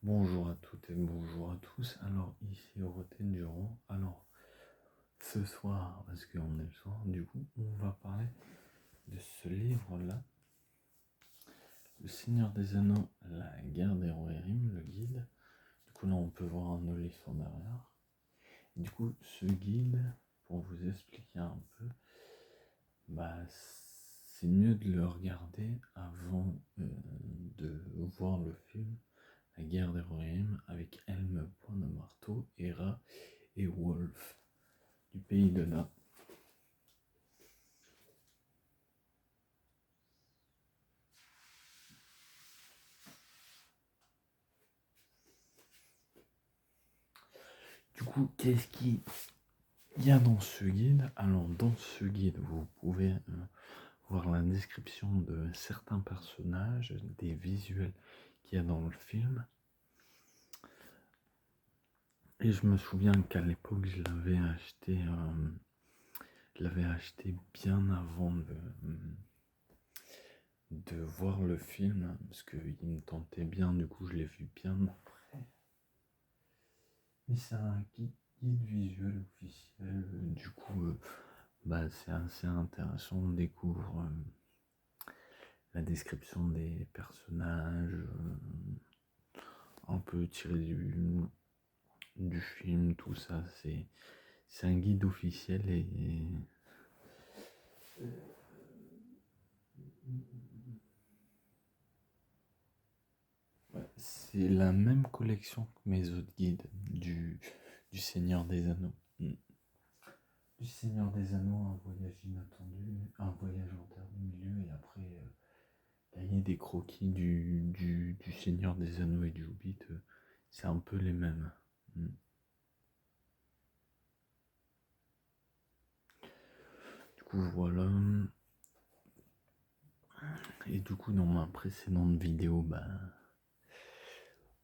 Bonjour à toutes et bonjour à tous. Alors, ici Roten Durand. Alors, ce soir, parce qu'on est le soir, du coup, on va parler de ce livre-là, Le Seigneur des Anneaux, la guerre des Rohirrim, le guide. Du coup, là, on peut voir un olifant derrière. Et du coup, ce guide, pour vous expliquer un peu, bah, c'est mieux de le regarder avant de voir le film La guerre des Rohirrim avec Helm, Point de Marteau, Hera et Wolf du pays de là. Du coup, qu'est-ce qu'il y a dans ce guide? Alors, dans ce guide, vous pouvez voir la description de certains personnages, des visuels qu'il y a dans le film. Et je me souviens qu'à l'époque, je l'avais acheté bien avant de voir le film, parce qu'il me tentait bien, du coup, je l'ai vu bien après. Mais c'est un guide visuel officiel, du coup, bah, c'est assez intéressant, on découvre la description des personnages, un peu tiré du film, tout ça, c'est un guide officiel et ouais, c'est la même collection que mes autres guides du Seigneur des Anneaux. Du Seigneur des Anneaux, un voyage inattendu, un voyage en terre du milieu, et après cahier des croquis du Seigneur des Anneaux et du Hobbit, c'est un peu les mêmes. Du coup, voilà. Et du coup, dans ma précédente vidéo, bah,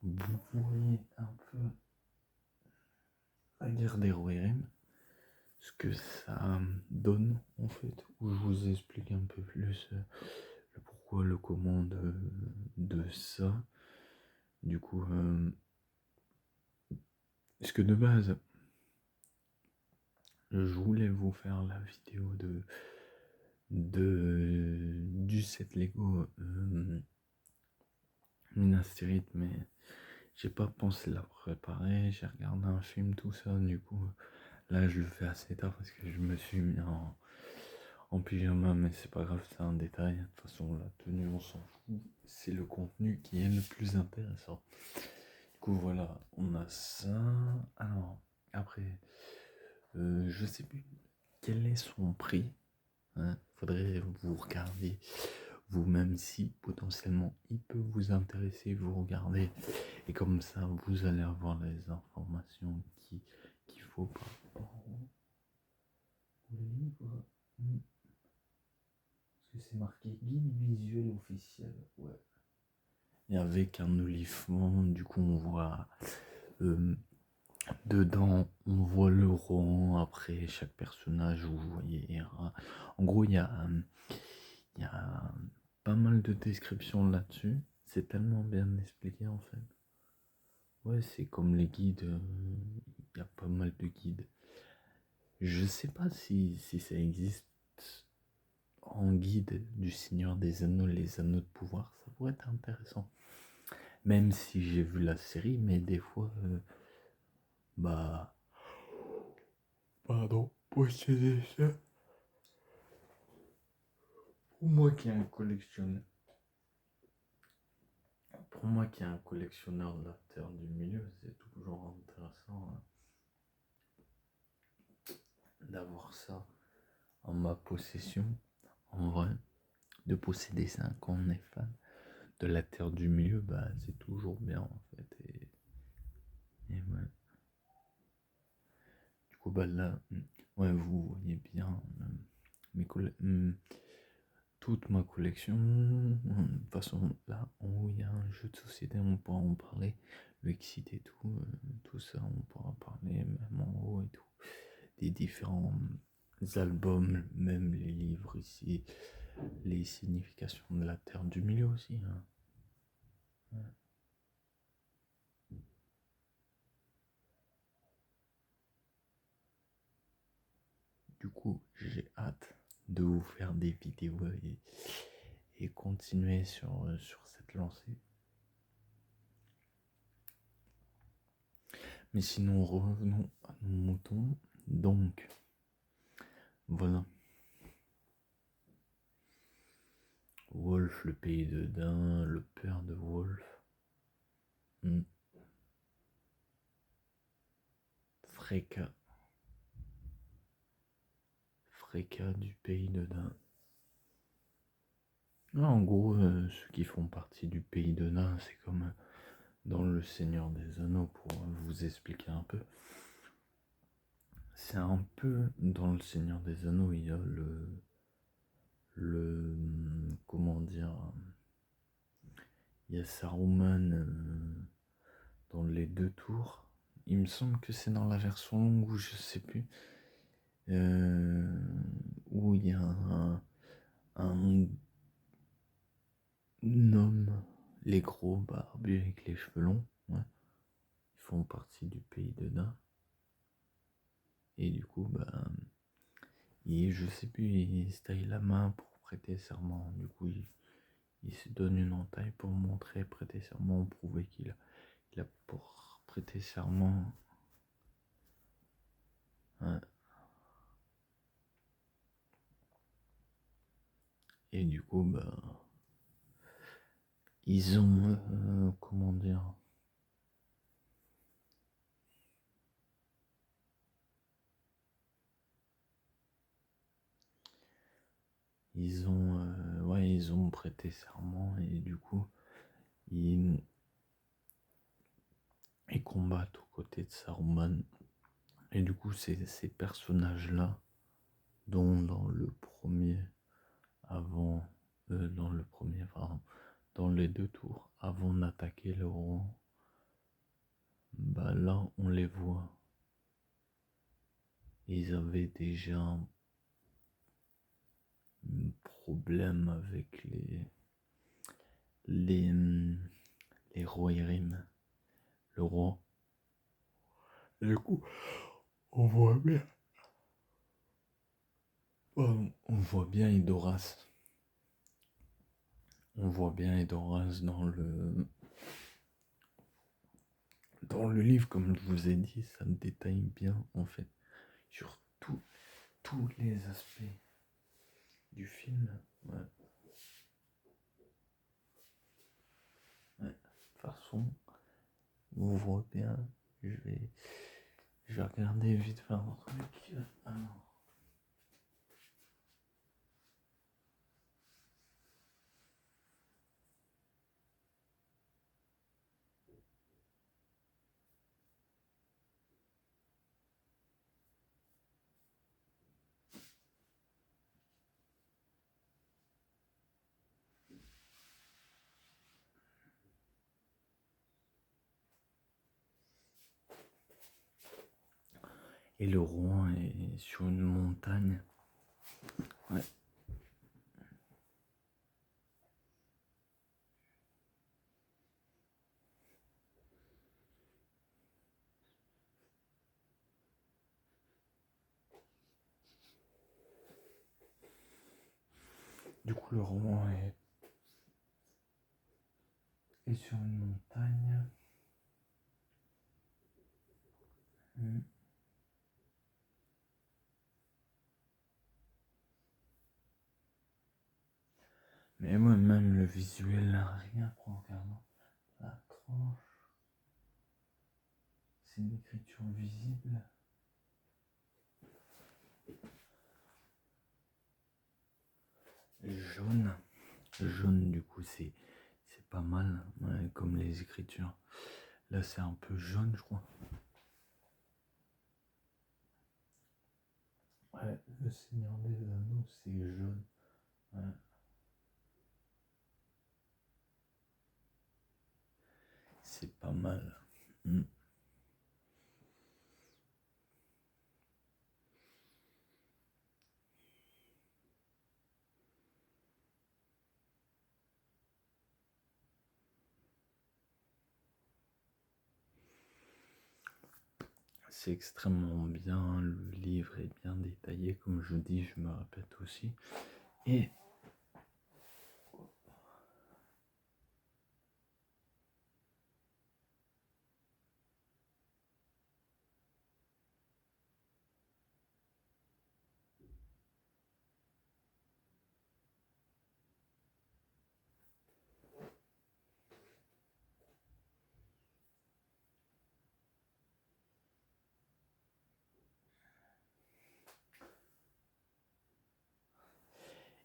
vous voyez un peu la guerre des Rohirrim, ce que ça donne en fait, où je vous explique un peu plus le pourquoi, le comment de ça. Du coup, est-ce que de base, je voulais vous faire la vidéo du set Lego Minas Tirith, mais j'ai pas pensé la préparer, j'ai regardé un film, tout ça, du coup, là je le fais assez tard parce que je me suis mis en pyjama, mais c'est pas grave, c'est un détail, de toute façon la tenue on s'en fout, c'est le contenu qui est le plus intéressant. Du coup voilà, on a ça, alors après, je sais plus quel est son prix, hein. Faudrait vous regarder vous-même si potentiellement il peut vous intéresser, vous regardez et comme ça vous allez avoir les informations qu'il faut par rapport au livre. Parce que c'est marqué guide visuel officiel, ouais. Et avec un olifant, du coup on voit euh, dedans, on voit le rang, après chaque personnage, vous voyez Hera. En gros, il y a pas mal de descriptions là-dessus. C'est tellement bien expliqué en fait. Ouais, c'est comme les guides, il y a pas mal de guides. Je sais pas si ça existe en guide du Seigneur des Anneaux, les Anneaux de pouvoir, ça pourrait être intéressant. Même si j'ai vu la série, mais des fois, bah, pardon, posséder ça. Pour moi qui est un collectionneur, pour moi qui est un collectionneur de la Terre du Milieu, c'est toujours intéressant d'avoir ça en ma possession, en vrai, de posséder ça quand on est fan de la Terre du Milieu, bah c'est toujours bien en fait. Et ouais. Du coup, bah là, ouais, vous voyez bien mes toute ma collection. De toute façon, là, en haut, il y a un jeu de société, on pourra en parler. Le Exit et tout, tout ça, on pourra parler, même en haut et tout. Des différents albums, même les livres ici, les significations de la Terre du Milieu aussi. Hein. Ouais. coup, j'ai hâte de vous faire des vidéos et continuer sur cette lancée. Mais sinon, revenons à nos moutons. Donc, voilà. Wolf, le pays de Dain, le père de Wolf. Freka. Freka du pays de Dain. En gros, ceux qui font partie du pays de Dain, c'est comme dans Le Seigneur des Anneaux, pour vous expliquer un peu. C'est un peu dans Le Seigneur des Anneaux, il y a comment dire, il y a Saruman dans les 2 tours. Il me semble que c'est dans la version longue ou je sais plus, où il y a un homme, les gros barbus avec les cheveux longs, ouais. Ils font partie du pays de Dain. Et du coup, je sais plus, il se taille la main pour prêter serment. Du coup, il se donne une entaille pour montrer, prêter serment, prouver qu'il a pour prêter serment. Ouais. Et du coup, ils ont, comment dire, ils ont prêté serment et du coup, ils combattent aux côtés de Saruman. Et du coup, c'est ces personnages-là, dont dans le premier, dans les 2 tours, avant d'attaquer le roi, là, on les voit. Ils avaient déjà un problème avec les Rohirrim, le roi. Et du coup, on voit bien. On voit bien Edoras. On voit bien Edoras dans le livre, comme je vous ai dit, ça me détaille bien en fait sur tous les aspects du film. Ouais. De toute façon, on voit bien. Je vais regarder vite faire un truc. Alors. Et le roi est sur une montagne. Ouais. Du coup, le roi est sur une montagne. Mais moi, même le visuel, là, rien pour regarder. La tranche. C'est une écriture visible. Jaune. Jaune, du coup, c'est pas mal, ouais, comme les écritures. Là, c'est un peu jaune, je crois. Ouais, le Seigneur des Anneaux, c'est jaune. Ouais. C'est pas mal. c'est extrêmement bien, le livre est bien détaillé, comme je dis, je me répète aussi. Et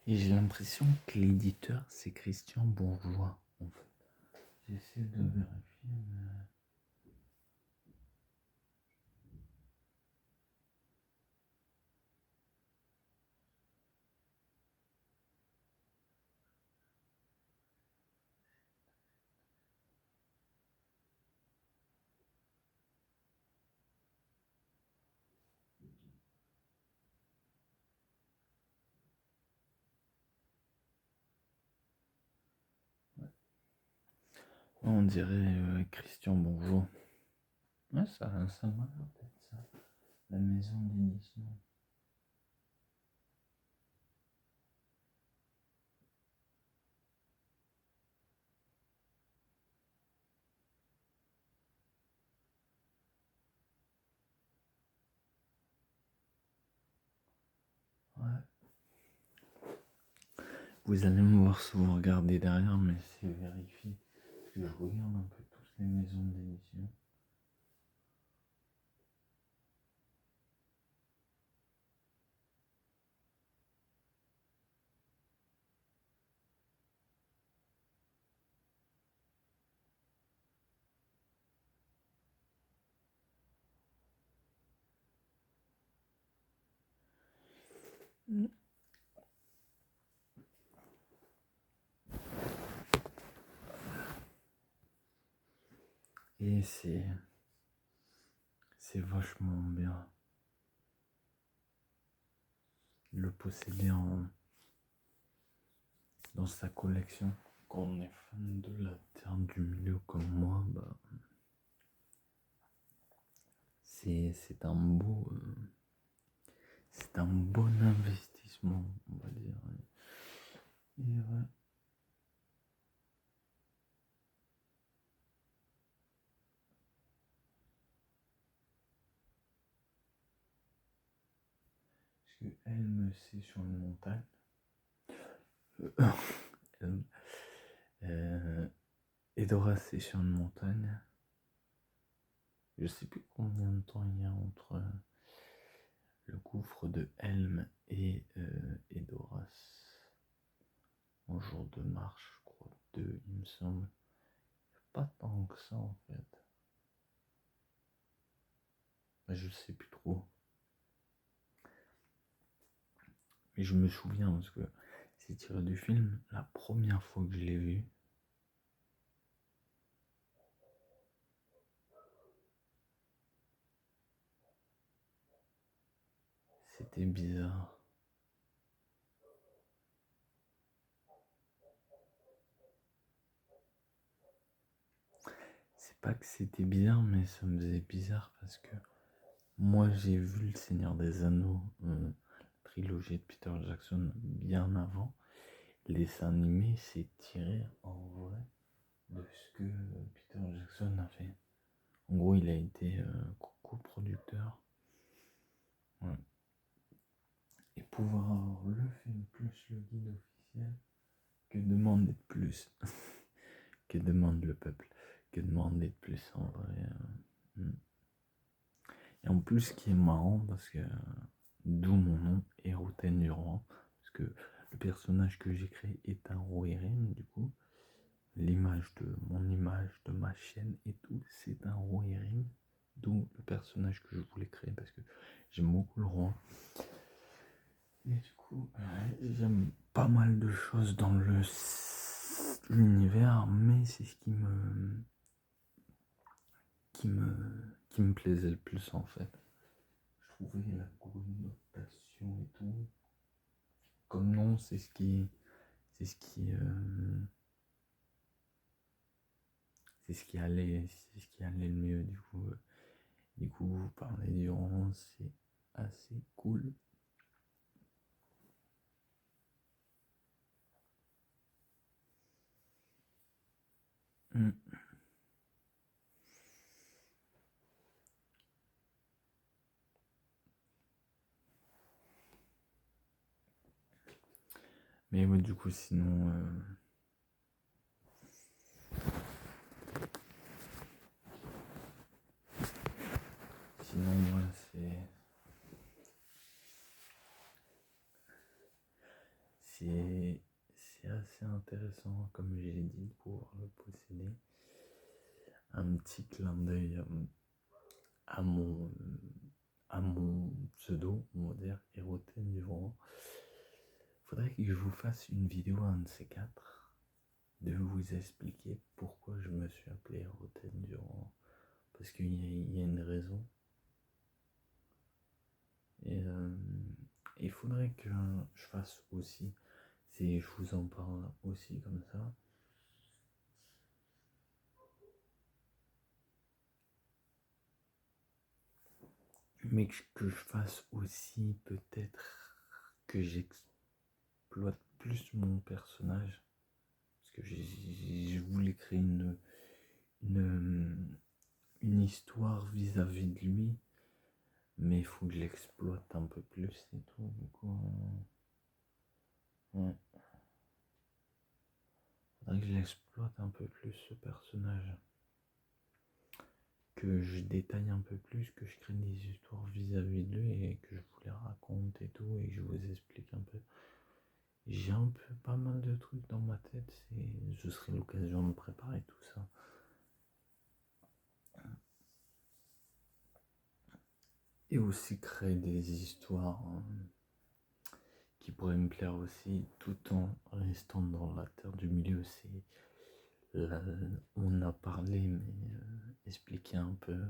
j'ai l'impression que l'éditeur, c'est Christian Bourgeois, en fait. J'essaie de vérifier, mais... On dirait Christian Bourgeois. Ouais, ça m'a l'air d'être ça. La maison d'édition. Ouais. Vous allez me voir si vous regardez derrière, mais c'est vérifié. Parce que je regarde un peu toutes les maisons d'édition. Et c'est vachement bien de le posséder dans sa collection. Quand on est fan de la Terre du Milieu comme moi, bah, c'est un c'est un bon investissement, on va dire. Et ouais. Parce que Helm, c'est sur une montagne. Helm. Edoras, c'est sur une montagne. Je sais plus combien de temps il y a entre le gouffre de Helm et Edoras. En jour de marche, je crois, 2, il me semble. Pas tant que ça, en fait. Mais je sais plus trop. Mais je me souviens, parce que c'est tiré du film, la première fois que je l'ai vu, c'était bizarre. C'est pas que c'était bizarre, mais ça me faisait bizarre parce que moi j'ai vu Le Seigneur des Anneaux, trilogie de Peter Jackson, bien avant. Les dessins animés, c'est tiré en vrai de ce que Peter Jackson a fait. En gros, il a été coproducteur. Ouais. Et pouvoir avoir le film plus le guide officiel, que demande d'être plus? Que demande le peuple? Que demande d'être plus en vrai? Et en plus, ce qui est marrant, parce que d'où mon nom, Héroten du Roi, parce que le personnage que j'ai créé est un Rohirrim, du coup, l'image de mon image, de ma chaîne et tout, c'est un Rohirrim, d'où le personnage que je voulais créer, parce que j'aime beaucoup le roi. Et du coup, j'aime pas mal de choses dans l'univers, mais c'est ce qui me plaisait le plus en fait. Je trouvais la connotation et tout. Comme nom, c'est ce qui, c'est ce qui allait le mieux du coup. Du coup, vous parlez du roman, c'est assez cool. Mm. Mais ouais, du coup, sinon, moi, c'est assez intéressant, comme j'ai dit, de pouvoir le posséder. Un petit clin d'œil à mon, à mon pseudo, on va dire, Héroten Durand. Faudrait que je vous fasse une vidéo, un de ces quatre, de vous expliquer pourquoi je me suis appelé Héroten Durand. Parce qu'il y a une raison. Et il faudrait que je fasse aussi, si je vous en parle aussi comme ça, mais que je fasse aussi peut-être que j'exploite plus mon personnage. Parce que je voulais créer une, une histoire vis-à-vis de lui, mais il faut que je l'exploite un peu plus et tout. Du coup, ouais. Faudrait que je l'exploite un peu plus ce personnage. Que je détaille un peu plus, que je crée des histoires vis-à-vis de lui et que je vous les raconte et tout, et que je vous explique un peu. J'ai un peu pas mal de trucs dans ma tête, ce serait l'occasion de préparer tout ça. Et aussi créer des histoires qui pourraient me plaire aussi, tout en restant dans la terre du milieu. On a parlé, mais expliquer un peu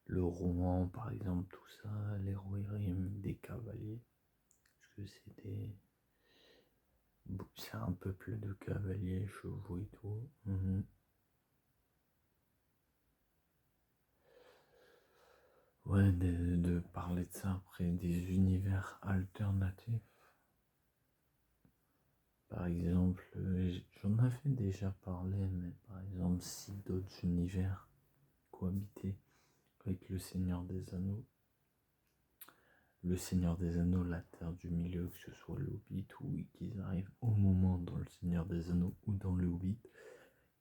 le roman, par exemple, tout ça, l'héroïne des cavaliers. Parce que c'est un peuple de cavaliers, chevaux et tout. Ouais, de parler de ça après, des univers alternatifs. Par exemple, j'en avais déjà parlé, mais par exemple, si d'autres univers cohabitaient avec le Seigneur des Anneaux, la Terre du Milieu, que ce soit le Hobbit ou qu'ils arrivent au moment dans le Seigneur des Anneaux ou dans le Hobbit,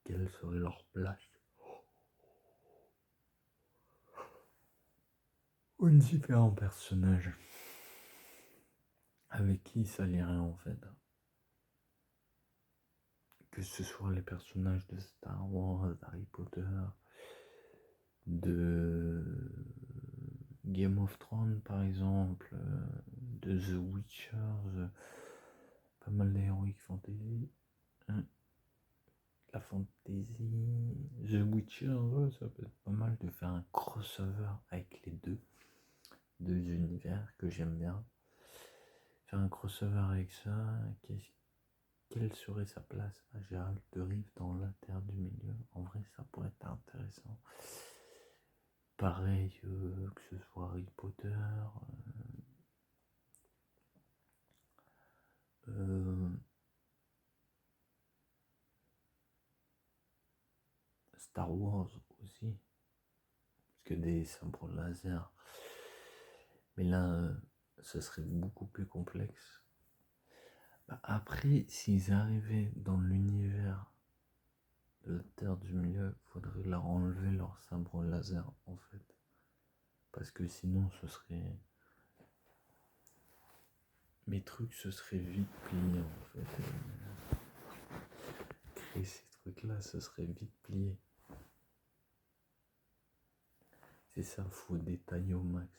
quelle serait leur place aux différents personnages avec qui ça irait en fait. Que ce soit les personnages de Star Wars, d'Harry Potter, de Game of Thrones par exemple, de The Witcher, pas mal d'heroic fantasy, hein, la fantasy, The Witcher, ouais, ça peut être pas mal de faire un crossover avec les deux univers que j'aime bien. Faire un crossover avec ça, quelle serait sa place à Gérald de Rive dans la Terre du Milieu? En vrai, ça pourrait être intéressant. Pareil, que ce soit Harry Potter, Star Wars aussi, parce que des sabres laser. Mais là, ce serait beaucoup plus complexe. Bah, après, s'ils arrivaient dans l'univers de la Terre du Milieu, faudrait leur enlever leur sabre laser en fait. Parce que sinon, mes trucs se seraient vite pliés en fait. Créer ces trucs-là, ce serait vite plié. C'est ça, faut détailler au max.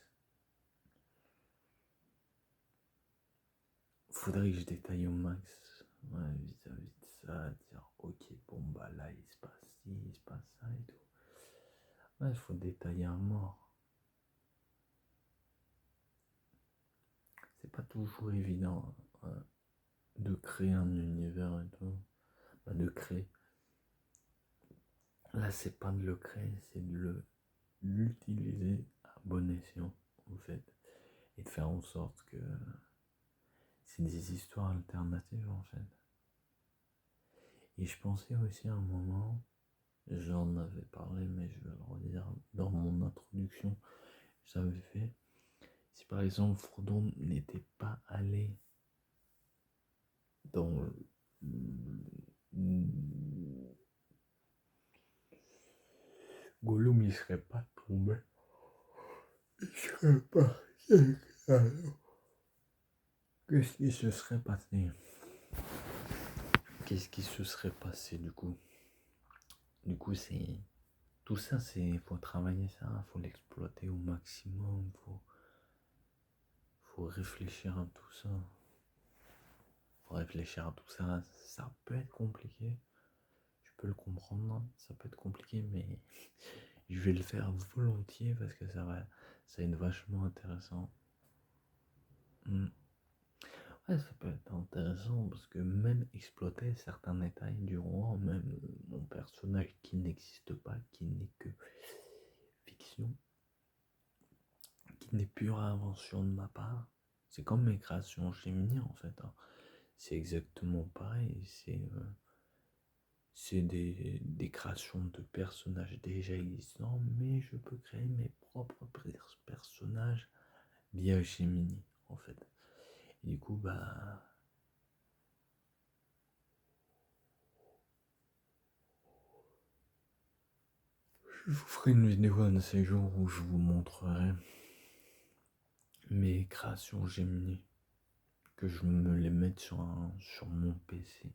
Faudrait que je détaille au max, ouais, vis-à-vis de ça, dire ok, bon bah là il se passe ci, il se passe ça et tout. Ouais, il faut détailler un mort. C'est pas toujours évident de créer un univers et tout. Bah, de créer. Là, c'est pas de le créer, c'est de l'utiliser à bon escient, en fait, et de faire en sorte que c'est des histoires alternatives, en fait. Et je pensais aussi à un moment, j'en avais parlé, mais je vais le redire dans mon introduction, j'avais fait, si par exemple Frodon n'était pas allé dans Gollum, il serait pas tombé. Il serait pas. Qu'est-ce qui se serait passé? Qu'est-ce qui se serait passé du coup? Du coup, c'est. Tout ça, c'est. Faut travailler ça, faut l'exploiter au maximum, faut réfléchir à tout ça. Faut réfléchir à tout ça. Ça peut être compliqué. Je peux le comprendre, ça peut être compliqué, mais je vais le faire volontiers parce que ça va être vachement intéressant. Ouais, ça peut être intéressant parce que même exploiter certains détails du roi, même mon personnage qui n'existe pas, qui n'est que fiction, qui n'est pure invention de ma part, c'est comme mes créations Gemini en fait. C'est exactement pareil. C'est des créations de personnages déjà existants, mais je peux créer mes propres personnages via Gemini en fait. Et du coup, bah. Je vous ferai une vidéo un de ces jours où je vous montrerai mes créations Gemini, que je me les mette sur mon PC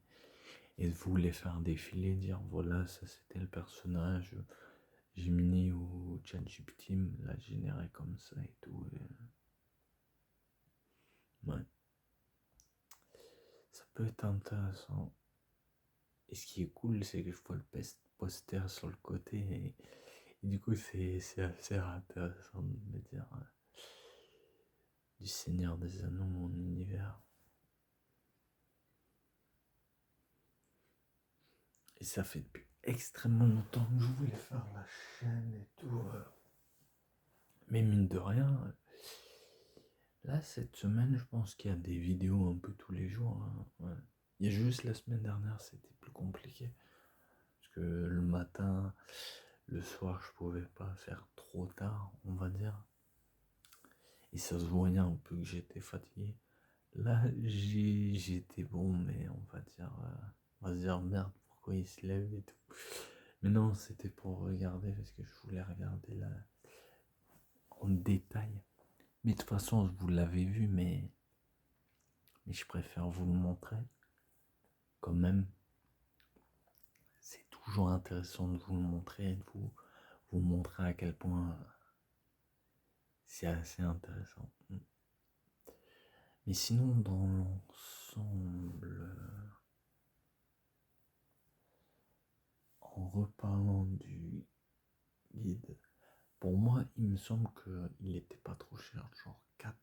et de vous les faire défiler, dire voilà, ça c'était le personnage Gemini ou ChatGPT me l'a généré comme ça et tout. Ouais, ça peut être intéressant. Et ce qui est cool, c'est que je vois le poster sur le côté et du coup, c'est assez intéressant de me dire du Seigneur des Anneaux, mon univers. Et ça fait depuis extrêmement longtemps que je voulais faire la chaîne et tout. Mais mine de rien, là, cette semaine, je pense qu'il y a des vidéos un peu tous les jours. Ouais. Il y a juste la semaine dernière, c'était plus compliqué. Parce que le matin, le soir, je pouvais pas faire trop tard, on va dire. Et ça se voyait un peu que j'étais fatigué. Là, j'étais bon, mais on va se dire merde, pourquoi il se lève et tout. Mais non, c'était pour regarder parce que je voulais regarder là en détail. Mais de toute façon, vous l'avez vu, mais je préfère vous le montrer. Quand même, c'est toujours intéressant de vous le montrer et de vous montrer à quel point c'est assez intéressant. Mais sinon, dans l'ensemble, en reparlant du guide, pour moi, il me semble qu'il n'était pas trop cher, genre 15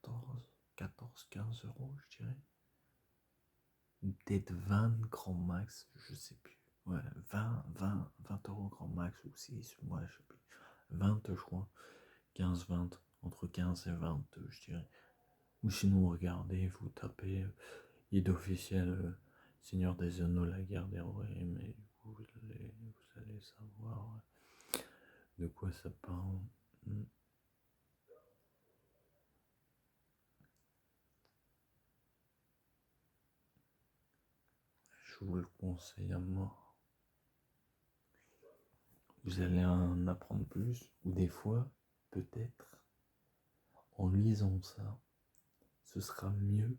euros, je dirais. Peut-être 20 grand max, je sais plus. Ouais, 20 euros grand max ou 6, moi je sais plus. 20, je crois. 15, 20, entre 15 et 20, je dirais. Ou sinon, regardez, vous tapez guide officiel Seigneur des Anneaux, la guerre des royaumes, et vous allez savoir de quoi ça parle. Je vous le conseille à mort. Vous allez en apprendre plus, ou des fois, peut-être, en lisant ça, ce sera mieux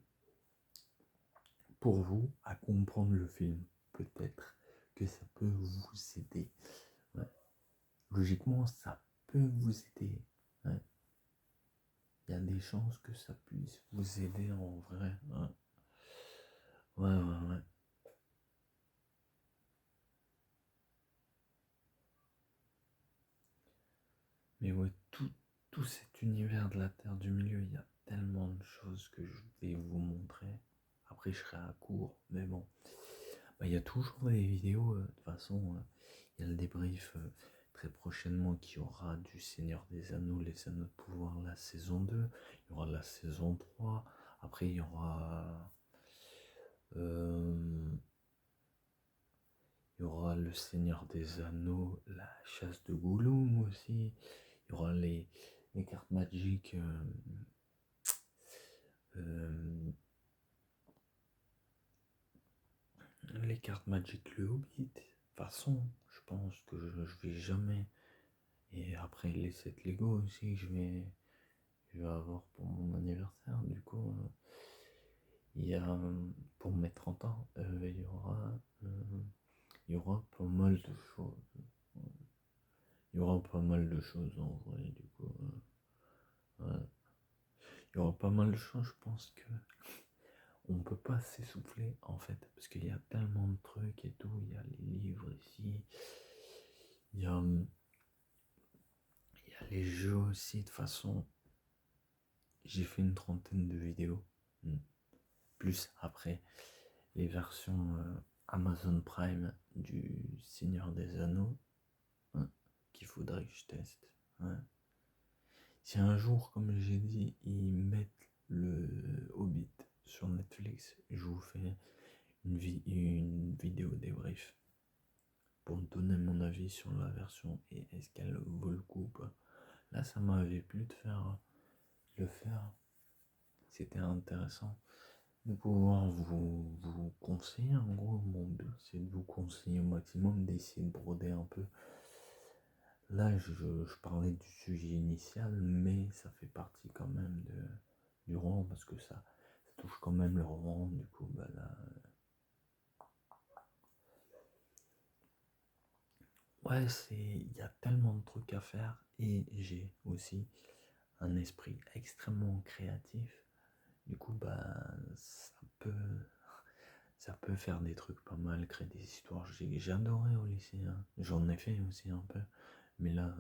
pour vous à comprendre le film. Peut-être que ça peut vous aider. Ouais. Logiquement, ça peut vous aider. Ouais. Il y a des chances que ça puisse vous aider en vrai. Ouais. Mais ouais, tout cet univers de la Terre du Milieu, il y a tellement de choses que je vais vous montrer. Après, je serai à court, mais bon. Bah, il y a toujours des vidéos, de toute façon, il y a le débrief très prochainement qu'il y aura du Seigneur des Anneaux, les Anneaux de Pouvoir, la saison 2, il y aura la saison 3, après il y aura le Seigneur des Anneaux, la chasse de Gollum aussi, il y aura les cartes magiques, les cartes magiques le Hobbit. De toute façon, je pense que je vais jamais. Et après les 7 Lego aussi, je vais avoir pour mon anniversaire. Du coup, il y a pour mes 30 ans, il y aura pas mal de choses. Il y aura pas mal de choses en vrai. Du coup, ouais. Il y aura pas mal de choses. Je pense que on peut pas s'essouffler en fait, parce qu'il y a tellement de trucs et tout. Il y a les livres ici, il y a les jeux aussi. De toute façon, j'ai fait une trentaine de vidéos, plus après les versions Amazon Prime du Seigneur des Anneaux, hein, qu'il faudrait que je teste. Ouais. Si un jour, comme j'ai dit, ils mettent le Hobbit sur Netflix, je vous fais une vidéo débrief pour me donner mon avis sur la version et est-ce qu'elle vaut le coup ou pas. Là, ça m'avait plu de le faire. C'était intéressant de pouvoir vous conseiller. En gros, mon but, c'est de vous conseiller au maximum, d'essayer de broder un peu. Là, je parlais du sujet initial, mais ça fait partie quand même du roman, parce que ça touche quand même le roman. Du coup, bah là, ouais, il y a tellement de trucs à faire, et j'ai aussi un esprit extrêmement créatif. Du coup, bah, ça peut faire des trucs pas mal, créer des histoires. J'ai adoré au lycée, hein. J'en ai fait aussi un peu, mais là,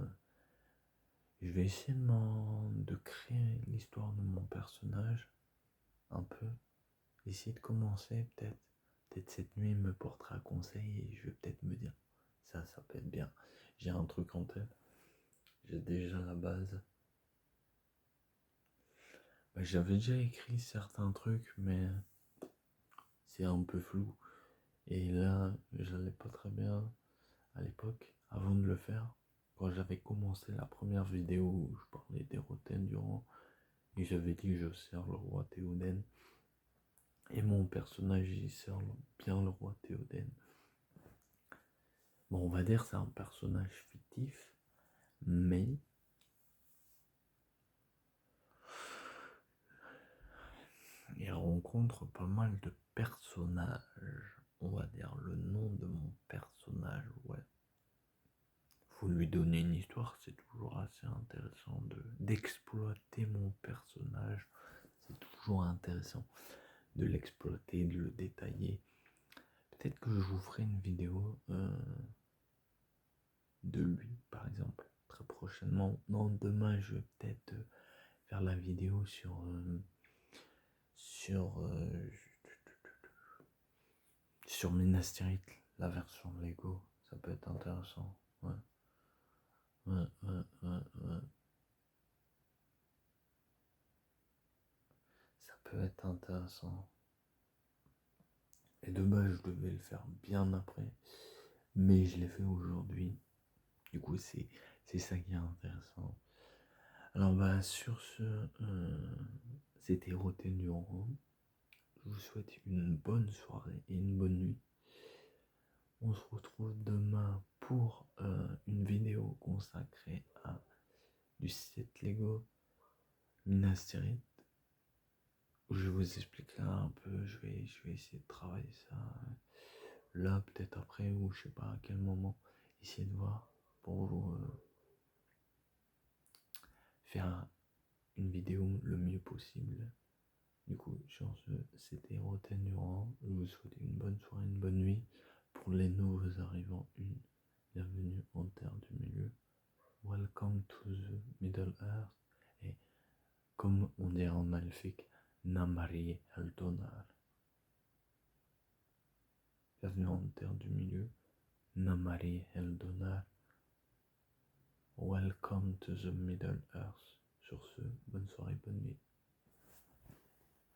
je vais essayer de créer l'histoire de mon personnage un peu. Essayer de commencer peut-être. Peut-être cette nuit me portera conseil et je vais peut-être me dire ça peut être bien. J'ai un truc en tête. J'ai déjà la base. Bah, j'avais déjà écrit certains trucs, mais c'est un peu flou. Et là, j'allais pas très bien à l'époque, avant de le faire. Quand j'avais commencé la première vidéo où je parlais des Roten durant, et j'avais dit que je sers le roi Théoden. Et mon personnage, il sert bien le roi Théoden. Bon, on va dire que c'est un personnage fictif, mais il rencontre pas mal de personnages. On va dire le nom de mon personnage, ouais. Faut lui donner une histoire, c'est toujours assez intéressant d'exploiter mon personnage. C'est toujours intéressant de l'exploiter, de le détailler. Peut-être que je vous ferai une vidéo de lui, par exemple, très prochainement. Non, demain, je vais peut-être faire la vidéo sur Minas Tirith, la version Lego. Ça peut être intéressant. Ouais. Ouais. Ça peut être intéressant. Et de base, je devais le faire bien après, mais je l'ai fait aujourd'hui. Du coup, c'est ça qui est intéressant. Alors, bah, sur ce, c'était Roten du Rhum. Je vous souhaite une bonne soirée et une bonne nuit. On se retrouve demain pour une vidéo consacrée à du set Lego Minas Tirith, où je vous expliquerai un peu. Je vais essayer de travailler ça là, peut-être après, ou je sais pas à quel moment. Essayer de voir pour vous faire une vidéo le mieux possible. Du coup, sur ce, c'était Roten Durand. Je vous souhaite une bonne soirée, une bonne nuit. Pour les nouveaux arrivants, une bienvenue en Terre du Milieu. Welcome to the Middle Earth. Et comme on dit en elfique, Namari Eldonar. Bienvenue en Terre du Milieu. Namari Eldonar. Welcome to the Middle Earth.